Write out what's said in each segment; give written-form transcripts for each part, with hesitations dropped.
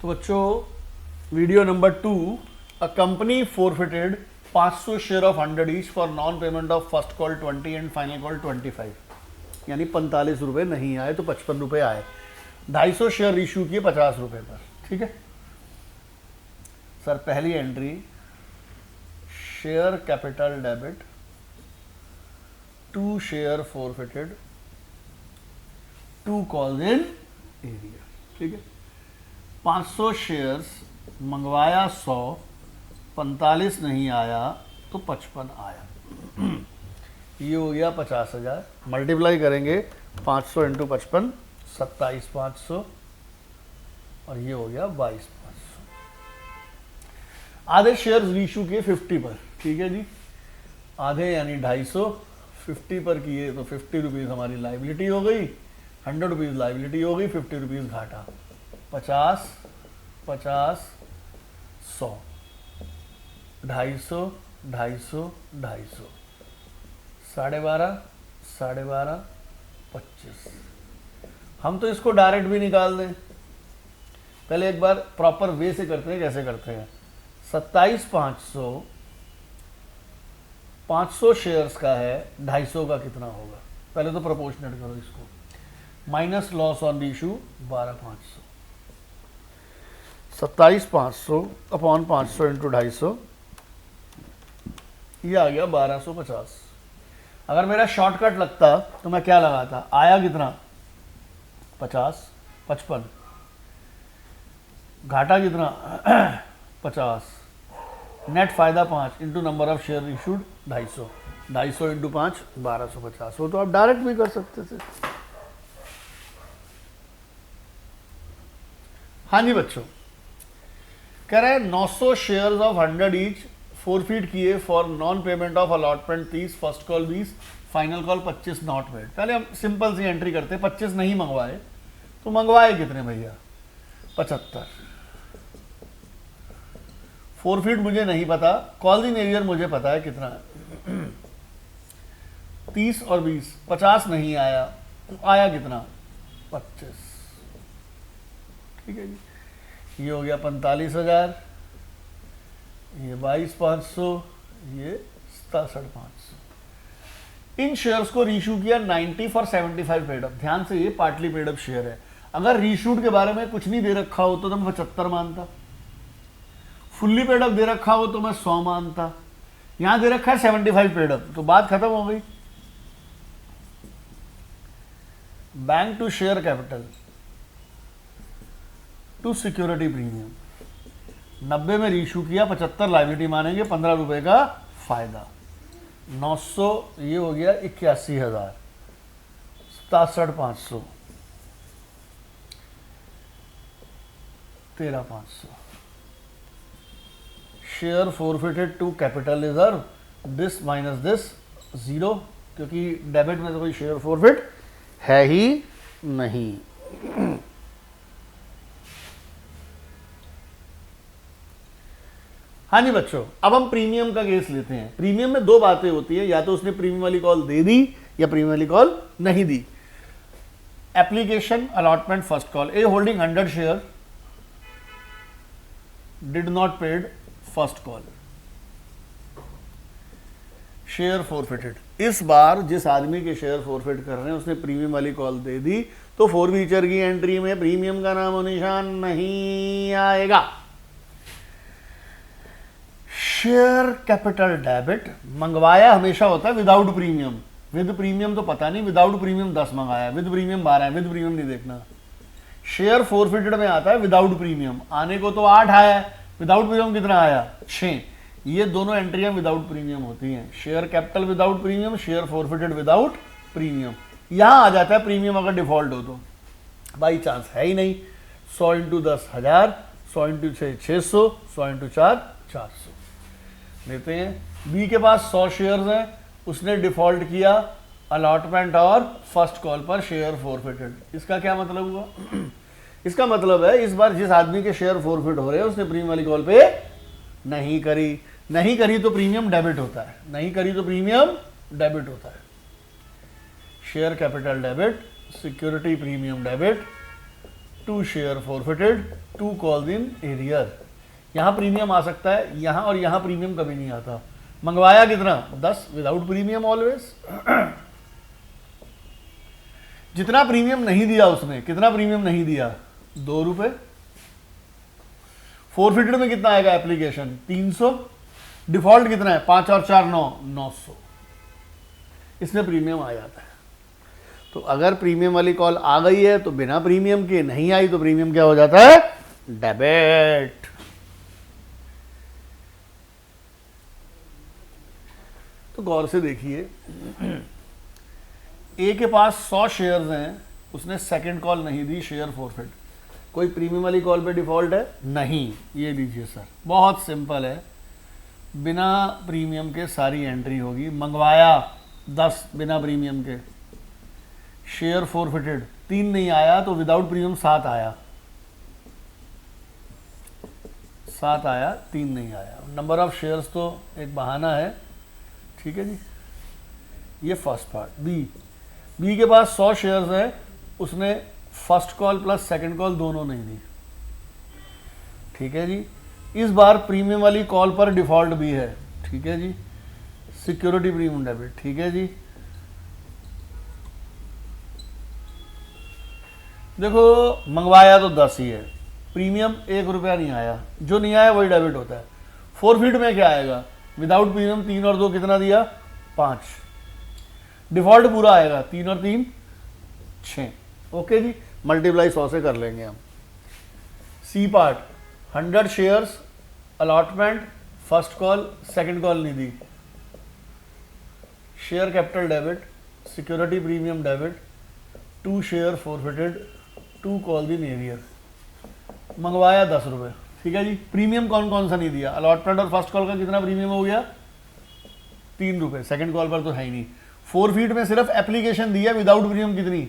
तो बच्चों video number 2, a company forfeited 500 share of 100 each for non payment of first call 20 and final call 25, यानी 45 रुपये नहीं आए तो 55 रुपये आए। 250 शेयर इशू किए 50 रुपये पर। ठीक है सर, पहली entry share capital debit 2 share forfeited 2 calls in area. ठीक है, 500 शेयर्स मंगवाया 100, 45 नहीं आया तो 55 आया। ये हो गया 50,000। मल्टीप्लाई करेंगे 500 इंटू 55, 27,500 और ये हो गया 22,500। आधे शेयर्स रीशू किए 50 पर। ठीक है जी, आधे यानी 250, 50 पर किए तो 50 रुपीज़ हमारी लाइबिलिटी हो गई, 100 रुपीज़ लाइबिलिटी हो गई, 50 रुपीज़ घाटा। 50, 50, 100, 250, 250, 250, 12.5, 12.5, 25। हम तो इसको डायरेक्ट भी निकाल दें, पहले एक बार प्रॉपर वे से करते हैं। कैसे करते हैं? 27,500 500 शेयर्स का है, 250 का कितना होगा? पहले तो प्रोपोर्शनेट करो इसको, minus loss on issue 12,500। 27,500 upon 500 into 250, ये आ गया 1250। अगर मेरा शॉर्टकट लगता तो मैं क्या लगाता? आया कितना? 50, 55, घाटा कितना? 50, नेट फायदा 5 into number of share issued 250, 250 into 5 1250। वो तो आप डायरेक्ट भी कर सकते थे। हाँ जी बच्चों, कह रहे हैं 900 शेयर्स ऑफ 100 ईच फोरफीट किए for non payment of allotment 30, first call 20, final call 25 not paid. पहले हम सिंपल सी एंट्री करते, 25 नहीं मंगवाए तो मंगवाए कितने भैया? 75। फोरफीट मुझे नहीं पता, कॉल इन एरियर मुझे पता है कितना है। 30 और 20, 50 नहीं आया तो आया कितना? 25। ठीक है जी, ये हो गया 45,000, ये 22,500, ये 67,500। इन शेयर्स को रीशू किया 90 फॉर 75 पेड अप। ध्यान से, ये पार्टली पेड अप शेयर है। अगर रीशूट के बारे में कुछ नहीं दे रखा हो तो मैं 75 मानता, फुल्ली पेड अप दे रखा हो तो मैं 100 मानता। यहां दे रखा है 75 पेड अप, तो बात खत्म हो गई। Bank to share capital to security premium, 90 में रीशू किया, 75 लाइबिलिटी मानेंगे, 15 रुपए का फायदा। 900 ये हो गया 81,000, 67,500, 13,500। Share forfeited to capital reserve, this minus this 0, क्योंकि डेबिट में तो कोई शेयर फोरफिट है ही नहीं। हाँ जी बच्चों, अब हम प्रीमियम का केस लेते हैं। प्रीमियम में दो बातें होती है, या तो उसने प्रीमियम वाली कॉल दे दी या प्रीमियम वाली कॉल नहीं दी। Application allotment first call, a holding 100 share did not paid first call, share forfeited. इस बार जिस आदमी के शेयर फोरफिट कर रहे हैं उसने प्रीमियम वाली कॉल दे दी, तो फोरफीचर की एंट्री में प्रीमियम का नाम और निशान नहीं आएगा। शेयर कैपिटल डेबिट मंगवाया हमेशा होता है विदाउट प्रीमियम, विद प्रीमियम तो पता नहीं, विदाउट प्रीमियम 10 मंगाया, विद प्रीमियम 12 है, विद प्रीमियम नहीं देखना। शेयर फोरफिटेड में आता है विदाउट प्रीमियम, आने को तो 8 आया, विदाउट प्रीमियम कितना आया? 6। ये दोनों एंट्रियां विदाउट प्रीमियम होती हैं, share capital without premium, share forfeited without premium. यहां आ जाता है प्रीमियम अगर डिफॉल्ट हो तो, बाई चांस है ही नहीं। 100 इंटू 10 1000, 100 इंटू 6 600, 100 इंटू 4 400 लेते हैं। बी के पास 100 शेयर्स हैं, उसने डिफॉल्ट किया अलॉटमेंट और फर्स्ट कॉल पर शेयर फोरफिटेड। इसका क्या मतलब हुआ? इसका मतलब है इस बार जिस आदमी के शेयर फोरफिट हो रहे हैं उसने प्रीमियम वाली कॉल पे नहीं करी तो प्रीमियम डेबिट होता है, नहीं करी तो प्रीमियम डेबिट होता है। Share capital debit, security premium debit, 2 share forfeited, 2 calls in arrear. यहां प्रीमियम आ सकता है, यहां और यहां प्रीमियम कभी नहीं आता। मंगवाया कितना? 10 विदाउट प्रीमियम ऑलवेज। जितना प्रीमियम नहीं दिया उसने, कितना प्रीमियम नहीं दिया? 2 रुपए। फॉरफिटेड में कितना आएगा एप्लीकेशन? 300। डिफॉल्ट कितना है? 5 और 4 9, 900। इसमें प्रीमियम आ जाता है। तो अगर प्रीमियम वाली कॉल आ गई है तो बिना प्रीमियम के, नहीं आई तो प्रीमियम क्या हो जाता है? डेबिट। तो गौर से देखिए, ए के पास 100 शेयर्स हैं, उसने सेकंड कॉल नहीं दी, शेयर फॉरफिट। कोई प्रीमियम वाली कॉल पे डिफॉल्ट है? नहीं। ये लीजिए सर, बहुत सिंपल है, बिना प्रीमियम के सारी एंट्री होगी। मंगवाया 10 बिना प्रीमियम के, शेयर फॉरफिटेड 3 नहीं आया तो विदाउट प्रीमियम 7 आया, 7 आया, 3 नहीं आया। नंबर ऑफ शेयर्स तो एक बहाना है, ठीक है जी। ये फर्स्ट पार्ट। बी के पास 100 शेयर्स है, उसने first call plus second call दोनों नहीं दी, ठीक है जी। इस बार प्रीमियम वाली कॉल पर डिफॉल्ट भी है, ठीक है जी। सिक्योरिटी प्रीमियम डेबिट, ठीक है जी। देखो मंगवाया तो 10 ही है, प्रीमियम 1 रुपया नहीं आया, जो नहीं आया वही डेबिट होता है। फॉरफिट में क्या आएगा? विदाउट प्रीमियम 3 और 2 कितना दिया? 5। डिफॉल्ट पूरा आएगा, 3 और 3 6। ओके जी, मल्टीप्लाई 100 से कर लेंगे हम। C part, 100 shares, allotment, first call, second call नहीं दी, share capital debit, security premium debit, 2 share forfeited, 2 call in arrear. मंगवाया 10 रुपए, ठीक है जी। प्रीमियम कौन कौन सा नहीं दिया? अलॉटमेंट और फर्स्ट कॉल का कितना प्रीमियम हो गया? 3 रुपए, सेकंड कॉल पर तो है ही नहीं। फॉरफिट में सिर्फ एप्लीकेशन दिया, विदाउट प्रीमियम कितनी?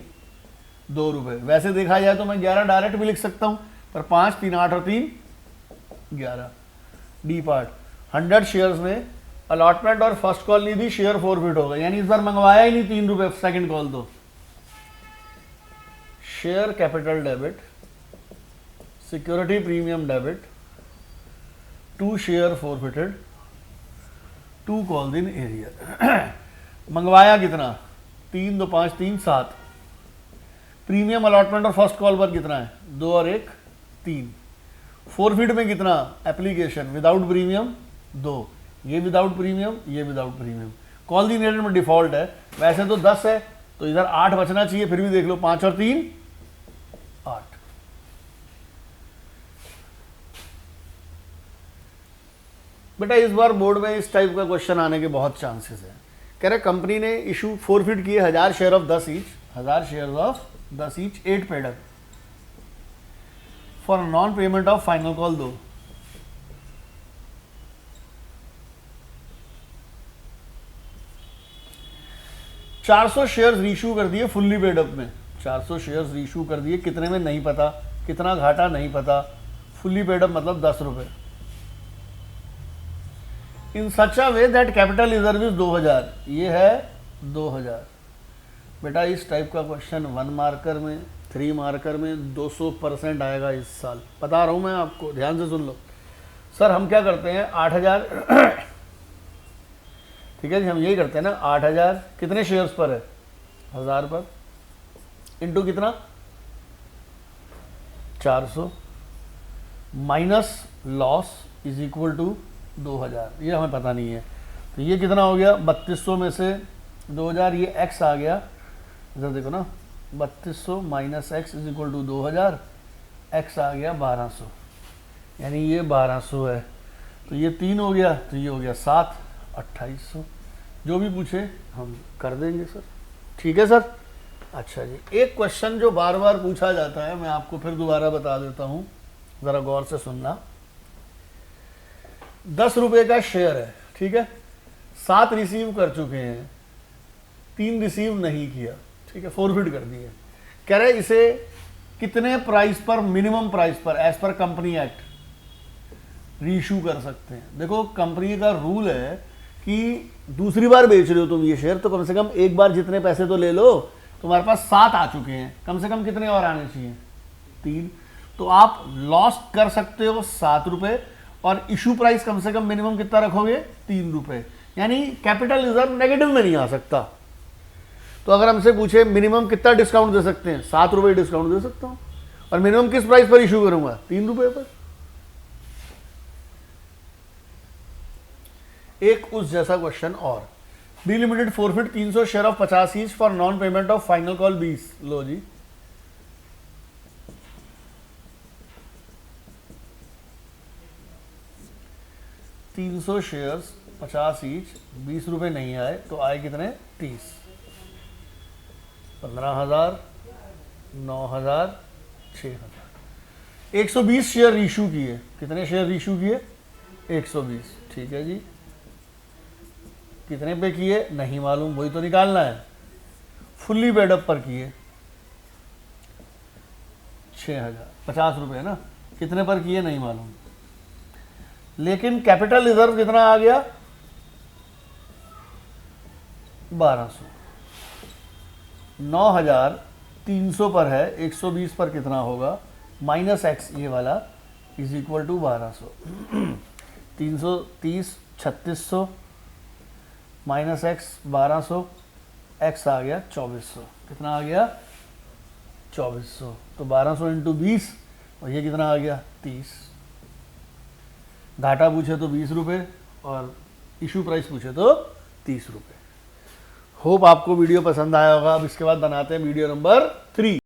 2 रुपए। वैसे देखा जाए तो मैं 11 डायरेक्ट भी लिख सकता हूं, पर 5 3 8 और 3 11। डी पार्ट, 100 शेयर्स में अलॉटमेंट और फर्स्ट कॉल नहीं दी, शेयर फॉरफिट हो गया, यानी इस बार मंगवाया ही नहीं 3 रुपए, सेकंड कॉल तो। Share capital debit, security premium debit, 2 share forfeited, 2 calls in arrear. मंगवाया कितना? 3 2 5 3 7। प्रीमियम अलॉटमेंट और फर्स्ट कॉल पर कितना है? 2 और 1 3। फॉरफिट में कितना? एप्लीकेशन विदाउट प्रीमियम 2, ये विदाउट प्रीमियम, ये without premium. Call in arrear में डिफॉल्ट है, वैसे तो 10 है तो इधर 8 बचना चाहिए, फिर भी देख लो 5 और 3 8। बेटा इस बार बोर्ड में इस टाइप का क्वेश्चन आने के बहुत चांसेस हैं। कह रहे कंपनी ने इशू फॉरफिट किए 1000 share of 10 each, 1000 share of 10 each, 8 paid up for non payment of final call 2। $400 shares reissue कर दिए फुल्ली पेड अप में, 400 शेयर्स रीशू कर दिए, कितने में नहीं पता, कितना घाटा नहीं पता, फुल्ली पेड अप मतलब 10 रुपए। In such a way that capital reserve is 2000, ये है 2000। बेटा इस टाइप का क्वेश्चन 1 मार्कर में, 3 मार्कर में 200% आएगा इस साल, बता रहा हूं मैं आपको, ध्यान से सुन लो। सर हम क्या करते हैं 8000 ठीक है जी, हम यही करते हैं ना, 8000 कितने शेयर्स पर है? 1000 पर, इंटू कितना? 400 minus loss is equal to 2000, ये हमें पता नहीं है। तो ये कितना हो गया? 3200 में से 2000, ये x आ गया, इधर देखो ना, 3200 minus x is equal to 2000, x आ गया 1200, यानी ये 1200 है। तो ये 3 हो गया, तो ये हो गया 7, 2800। जो भी पूछे हम कर देंगे सर, ठीक है सर। अच्छा जी, एक क्वेश्चन जो बार बार पूछा जाता है, मैं आपको फिर दोबारा बता देता हूँ, ज़रा गौर से सुनना। 10 रुपये का शेयर है, ठीक है, 7 रिसीव कर चुके हैं, 3 रिसीव नहीं किया, ठीक है, फॉरफिट कर दिए। कह रहे इसे कितने प्राइस पर, मिनिमम प्राइस पर as per company act reissue कर सकते हैं? देखो कंपनी का रूल है कि दूसरी बार बेच रहे हो तुम ये शेयर, तो कम से कम एक बार जितने पैसे तो ले लो। तुम्हारे पास 7 आ चुके हैं, कम से कम कितने और आने चाहिए? 3। तो आप लॉस कर सकते हो 7 रुपए और इशू प्राइस कम से कम मिनिमम कितना रखोगे 3 रुपए, यानी कैपिटल रिजर्व नेगेटिव में नहीं आ सकता। तो अगर हमसे पूछे मिनिमम कितना डिस्काउंट दे सकते हैं, 7 रुपए डिस्काउंट दे सकता हूं, और मिनिमम किस प्राइस पर इशू करूंगा 3 रुपए पर। एक उस जैसा क्वेश्चन और, B limited forfeit 300 share of 50 each for non payment of final call 20। लो जी, शेयर्स 50 ईच, 20 रुपए नहीं आए तो आए कितने 30, 15,000, 9,000, 6,000। 120 शेयर इशू किए, कितने शेयर इशू किए 120, ठीक है जी। कितने पे किए नहीं मालूम, वही तो निकालना है। फुल्ली पेड अप पर किए 6,000, 50 रुपए ना, कितने पर किए नहीं मालूम। लेकिन कैपिटल रिजर्व कितना आ गया 1200, 9,300 पर है, 120 पर कितना होगा माइनस एक्स ये वाला is equal to 1200, 330 3600 minus x 1200, x आ गया 2400, कितना आ गया 2400। तो 1200 इंटू 20 और ये कितना आ गया 30। घाटा पूछे तो 20 रुपये और इशू प्राइस पूछे तो 30 रुपये। होप आपको वीडियो पसंद आया होगा। अब इसके बाद बनाते हैं वीडियो नंबर 3।